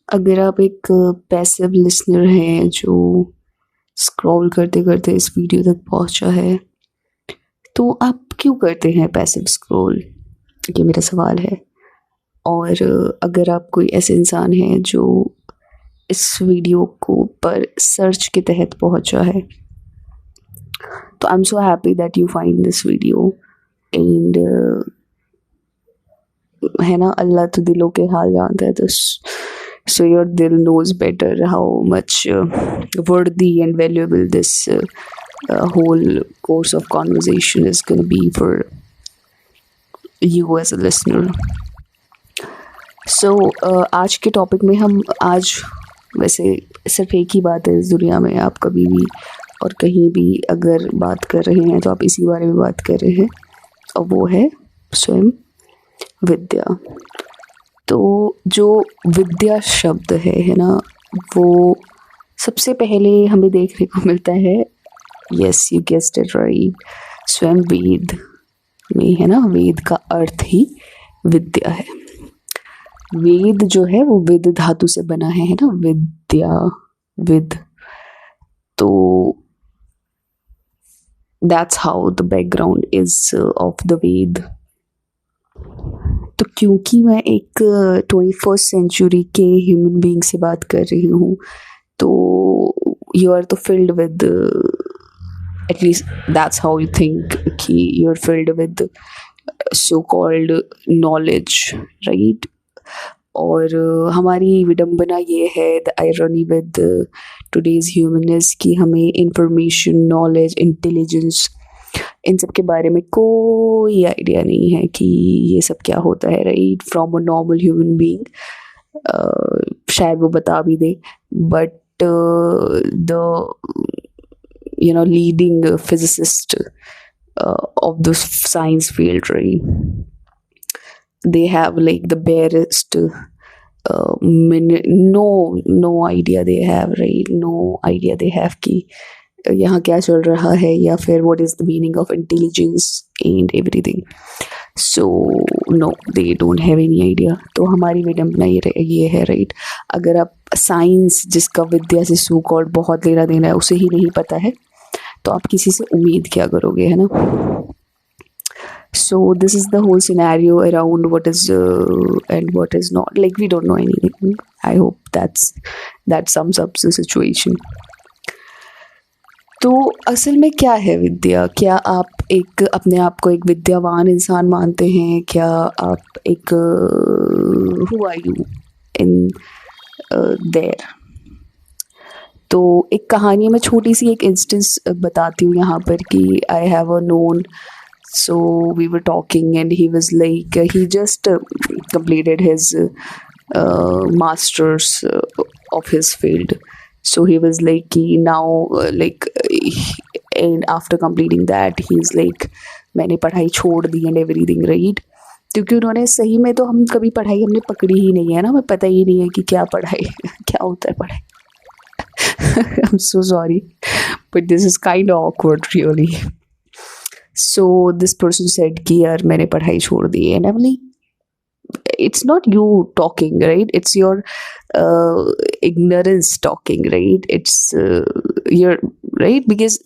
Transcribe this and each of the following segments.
अगर आप एक पैसिव लिसनर हैं जो स्क्रॉल करते करते इस वीडियो तक पहुंचा है, तो आप क्यों करते हैं पैसिव स्क्रॉल? ये मेरा सवाल है। और अगर आप कोई ऐसे इंसान हैं जो इस वीडियो को पर सर्च के तहत पहुंचा है, तो I am so happy that you find this video. And है ना, अल्लाह तो दिलों के हाल जानता है, तो so your dil knows better how much worthy and valuable this whole course of conversation is going to be for you as a listener. So आज के टॉपिक में हम आज वैसे सिर्फ एक ही बात है इस दुनिया में, आप कभी भी और कहीं भी अगर बात कर रहे हैं तो आप इसी बारे में बात कर रहे हैं, और वो है स्वयं विद्या। तो जो विद्या शब्द है ना, वो सबसे पहले हमें देखने को मिलता है, yes you guessed it right, स्वयं वेद में है ना। वेद का अर्थ ही विद्या है। वेद जो है वो विद धातु से बना है ना, विद्या, विद। तो that's how the background is of the Veda. तो क्योंकि मैं एक 21st सेंचुरी के ह्यूमन बीइंग से बात कर रही हूँ, तो यू आर तो filled with, at least that's how you think, कि you are filled with so called knowledge, right. और हमारी विडंबना ये है, the irony with today's human, कि हमें इंफॉर्मेशन, नॉलेज, इंटेलिजेंस, इन सब के बारे में कोई आइडिया नहीं है कि ये सब क्या होता है, right. From a normal human being शायद वो बता भी दे, but the leading physicist of the science field, right, they have like the barest no idea they have, right, no idea they have कि यहाँ क्या चल रहा है, या फिर what is the meaning of intelligence and everything. So no, they don't have any idea. तो हमारी विडंबना ये है, राइट। अगर आप साइंस, जिसका विद्या से सो कॉल्ड बहुत लेना देना है, उसे ही नहीं पता है, तो आप किसी से उम्मीद क्या करोगे, है ना। So this is the whole scenario around what is and what is not, like we don't know anything. I hope that sums up the situation. तो असल में क्या है विद्या? क्या आप एक अपने आप को एक विद्यावान इंसान मानते हैं? क्या आप एक who are you in there? तो एक कहानी में छोटी सी एक इंस्टेंस बताती हूँ यहाँ पर कि I have a known, so we were talking and he was like he just completed his masters of his field. So he was like now and after completing that he's like मैंने पढ़ाई छोड़ दी and everything, right. क्योंकि उन्होंने सही में, तो हम कभी पढ़ाई हमने पकड़ी ही नहीं है ना, हमें पता ही नहीं है कि क्या पढ़ाई क्या होता है पढ़ाई. I'm so sorry, but this is kind of awkward, really. So this person said कि यार मैंने पढ़ाई छोड़ दी, and I'm like, it's not you talking, right? It's your ignorance talking, right? It's your, right? Because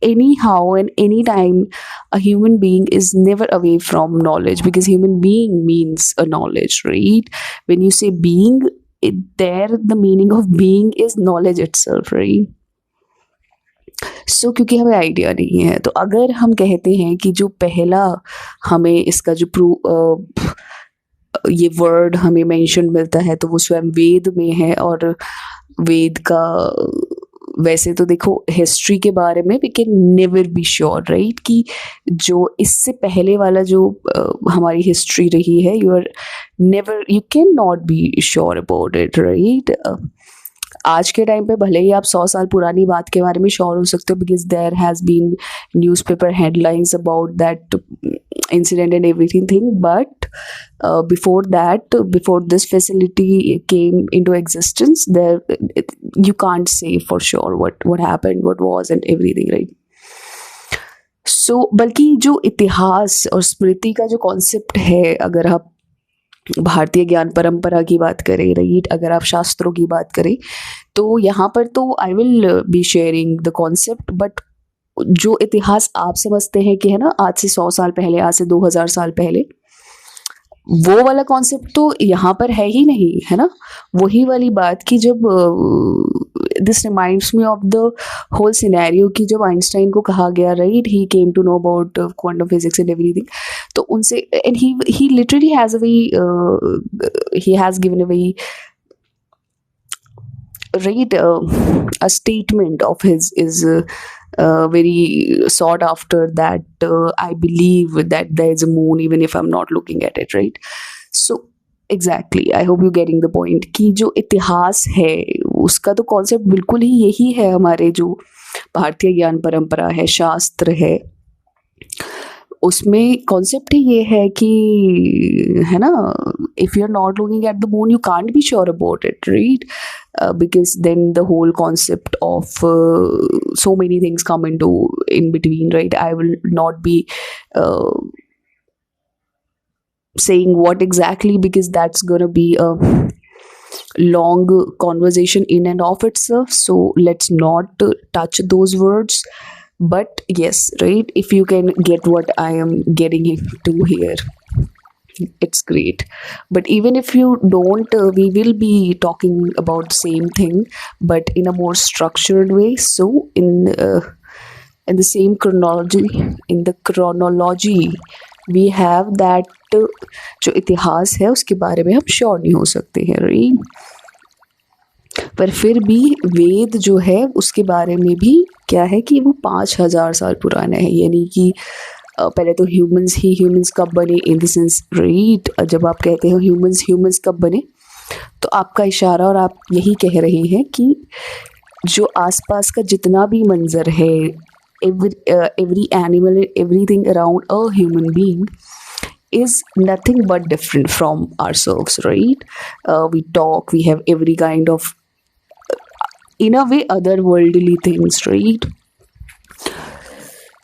anyhow and anytime a human being is never away from knowledge, because human being means a knowledge, right? When you say being, there the meaning of being is knowledge itself, right? So क्योंकि हमें idea नहीं है, तो अगर हम कहते हैं कि जो पहला हमें इसका जो ये वर्ड हमें मेंशन मिलता है, तो वो स्वयं वेद में है। और वेद का वैसे तो देखो, हिस्ट्री के बारे में we can never be sure, right, कि जो इससे पहले वाला जो हमारी हिस्ट्री रही है, you can not be sure about it, right. आज के टाइम पे भले ही आप 100 साल पुरानी बात के बारे में श्योर हो सकते हो, because there has been newspaper headlines about that incident and everything, but before this facility came into existence, you can't say for sure what happened, what was and everything, right. So बल्कि जो इतिहास और स्मृति का जो concept है, अगर आप भारतीय ज्ञान परंपरा की बात करें, राइट, अगर आप शास्त्रों की बात करें, तो यहाँ पर तो I will be sharing the concept, but जो इतिहास आप समझते हैं कि है ना, आज से 100 साल पहले, आज से 2000 साल पहले, वो वाला कॉन्सेप्ट तो यहाँ पर है ही नहीं, है ना। वही वाली बात कि जब this reminds me of the whole scenario कि जब आइंस्टाइन को कहा गया, right, he came to know about quantum physics and everything, तो उनसे, and he literally has a very, he has given a very right a statement of his is very sought after, that I believe that there is a moon even if I'm not looking at it, right? So exactly, I hope you're getting the point कि जो इतिहास है उसका तो concept बिल्कुल ही यही है, हमारे जो भारतीय ज्ञान परंपरा है, शास्त्र है, उसमें कॉन्सेप्ट ही ये है कि, है ना, if you are not looking at the moon you can't be sure about it, right, because then the whole concept of so many things come into in between, right? I will not be saying what exactly, because that's gonna be a long conversation in and of itself, so let's not touch those words. But yes, right, if you can get what I am getting into here, it's great. But even if you don't, we will be talking about the same thing but in a more structured way. So in the same chronology, in the chronology we have that जो इतिहास है उसके बारे में हम sure नहीं हो सकते हैं, राइट, पर फिर भी वेद जो है उसके बारे में भी क्या है कि वो 5000 साल पुराना है। यानी कि पहले तो ह्यूमंस कब बने, इन द सेंस, राइट, जब आप कहते हो ह्यूमंस कब बने, तो आपका इशारा और आप यही कह रहे हैं कि जो आसपास का जितना भी मंजर है, every animal, everything around a human being is nothing but different from ourselves, right? We talk, we have every kind of, in a way, otherworldly things, right?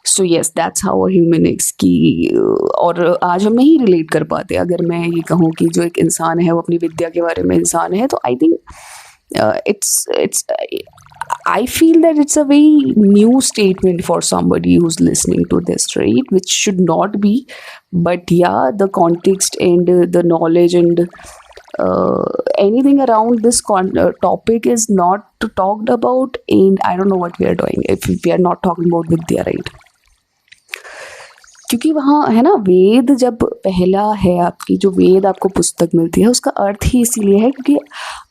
So yes, that's how a human is कि और आज हम नहीं relate कर पाते। अगर मैं ये कहूँ कि जो एक इंसान है वो अपनी विद्या के बारे में इंसान है, तो I think it's I feel that it's a very new statement for somebody who's listening to this, right? Which should not be, but yeah, the context and the knowledge and anything around this topic is not talked about, and I don't know what we are doing if we are not talking about Vidya, right? क्योंकि वहाँ है ना, वेद जब पहला है, आपकी जो वेद आपको पुस्तक मिलती है उसका अर्थ ही इसीलिए है क्योंकि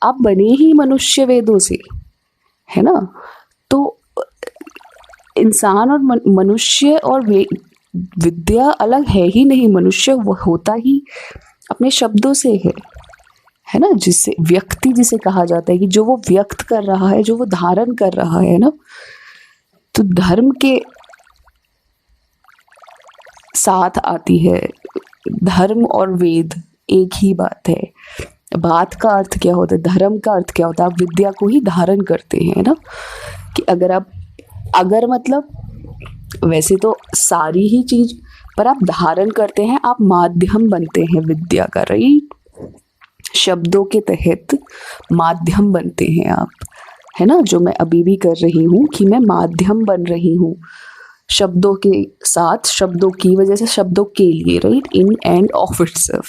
आप बने ही मनुष्य वेदों से, है ना। तो इंसान और मनुष्य और विद्या अलग है ही नहीं। मनुष्य वो होता ही अपने शब्दों से है ना, जिससे व्यक्ति जिसे कहा जाता है कि जो वो व्यक्त कर रहा है, जो वो धारण कर रहा है ना। तो धर्म के साथ आती है धर्म और वेद, एक ही बात है। बात का अर्थ क्या होता है, धर्म का अर्थ क्या होता है, आप विद्या को ही धारण करते हैं ना। कि अगर मतलब वैसे तो सारी ही चीज, पर आप धारण करते हैं, आप माध्यम बनते हैं विद्या का, राइट। शब्दों के तहत माध्यम बनते हैं आप, है ना। जो मैं अभी भी कर रही हूँ कि मैं माध्यम बन रही हूँ शब्दों के साथ, शब्दों की वजह से, शब्दों के लिए, right, in end of itself,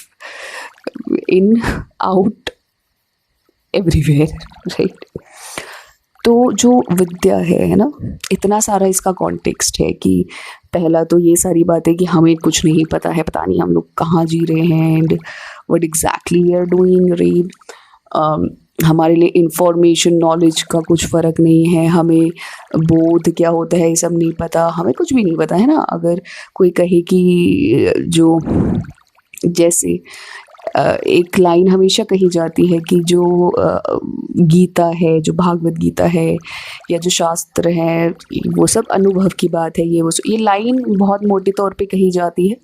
in out everywhere, right. तो जो विद्या है ना, इतना सारा इसका कॉन्टेक्स्ट है कि पहला तो ये सारी बातें कि हमें कुछ नहीं पता है, पता नहीं हम लोग कहाँ जी रहे हैं and what exactly we are doing, right. हमारे लिए इंफॉर्मेशन, नॉलेज का कुछ फ़र्क नहीं है, हमें बोध क्या होता है ये सब नहीं पता, हमें कुछ भी नहीं पता, है ना। अगर कोई कहे कि जो, जैसे एक लाइन हमेशा कही जाती है कि जो गीता है, जो भागवत गीता है या जो शास्त्र है, वो सब अनुभव की बात है, ये लाइन बहुत मोटे तौर पे कही जाती है।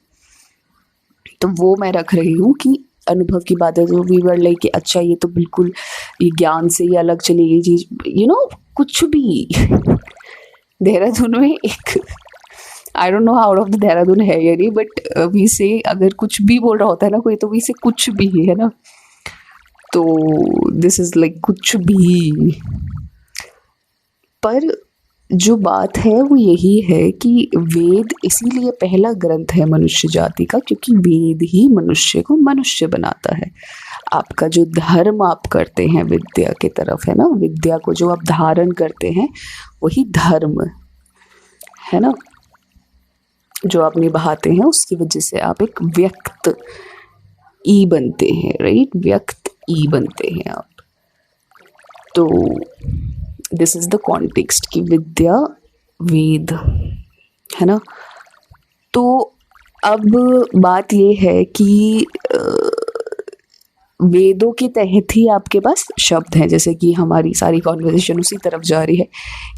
तो वो मैं रख रही हूँ कि अनुभव की बात है, जो वी वर लाइक कि अच्छा ये तो बिल्कुल ये ज्ञान से ही अलग चली गई चीज़, कुछ भी। देहरादून में एक I don't know out of the Dehradun है या नहीं, बट वी से अगर कुछ भी बोल रहा होता है ना कोई, तो वी से कुछ भी है ना, तो दिस इज लाइक कुछ भी। पर जो बात है वो यही है कि वेद इसीलिए पहला ग्रंथ है मनुष्य जाति का, क्योंकि वेद ही मनुष्य को मनुष्य बनाता है। आपका जो धर्म आप करते हैं विद्या की तरफ है ना, विद्या को जो आप धारण करते हैं वही धर्म है ना, जो आप निभाते हैं उसकी वजह से आप एक व्यक्त ई बनते हैं, राइट, व्यक्त ई बनते हैं आप। तो दिस इज द कॉन्टेक्स्ट कि विद्या वेद है ना। तो अब बात ये है कि वेदों के तहत ही आपके पास शब्द हैं, जैसे कि हमारी सारी कॉन्वर्सेशन उसी तरफ जा रही है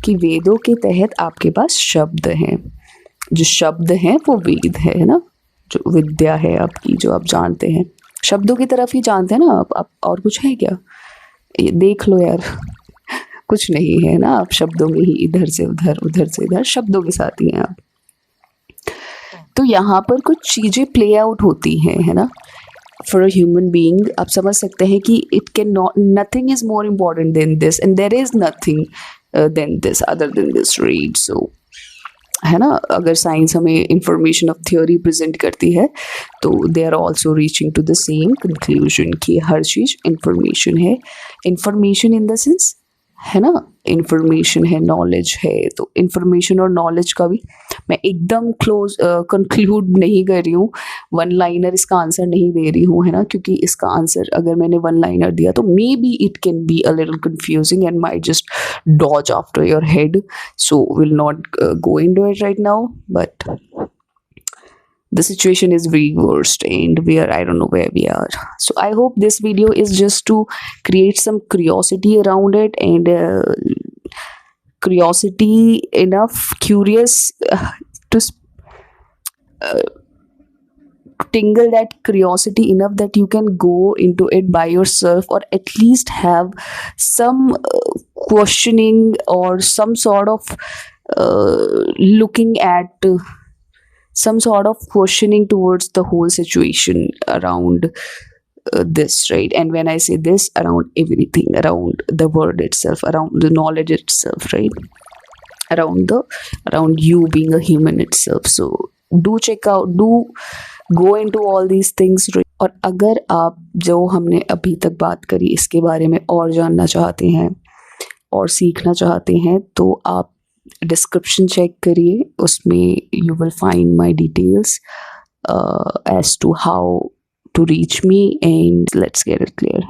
कि वेदों के तहत आपके पास शब्द हैं, जो शब्द हैं वो वेद है ना, जो विद्या है आपकी जो आप जानते हैं, शब्दों की तरफ ही जानते हैं ना आप और कुछ है क्या? ये देख लो यार, कुछ नहीं है ना, आप शब्दों में ही इधर से उधर उधर से इधर शब्दों के साथ ही हैं आप। तो यहाँ पर कुछ चीज़ें प्ले आउट होती हैं है ना, फॉर अ ह्यूमन बीइंग। आप समझ सकते हैं कि it can not, nothing is more important than this and there is nothing than this other than this, read. So है ना, अगर साइंस हमें इंफॉर्मेशन ऑफ थ्योरी प्रेजेंट करती है तो they are also reaching to the same conclusion कि हर चीज़ इंफॉर्मेशन है। इंफॉर्मेशन इन द सेंस है ना, इंफॉर्मेशन है, नॉलेज है, तो इंफॉर्मेशन और नॉलेज का भी मैं एकदम क्लोज कंक्लूड नहीं कर रही हूँ, वन लाइनर इसका आंसर नहीं दे रही हूँ है ना, क्योंकि इसका आंसर अगर मैंने वन लाइनर दिया तो maybe it can be a little confusing and might just dodge after your head, so will not go into it right now, but the situation is very worst and I don't know where we are. So I hope this video is just to create some curiosity around it, and curiosity enough curious to tingle that curiosity enough that you can go into it by yourself, or at least have some questioning or some sort of looking at some sort of questioning towards the whole situation around this, right? And when I say this, around everything, around the word itself, around the knowledge itself, right? Around you being a human itself. So do check out, do go into all these things, right? और अगर आप जो हमने अभी तक बात करी इसके बारे में और जानना चाहते हैं और सीखना चाहते हैं, तो आप डिस्क्रिप्शन चेक करिए, उसमें you will find my details as to how to reach me, and let's get it clear.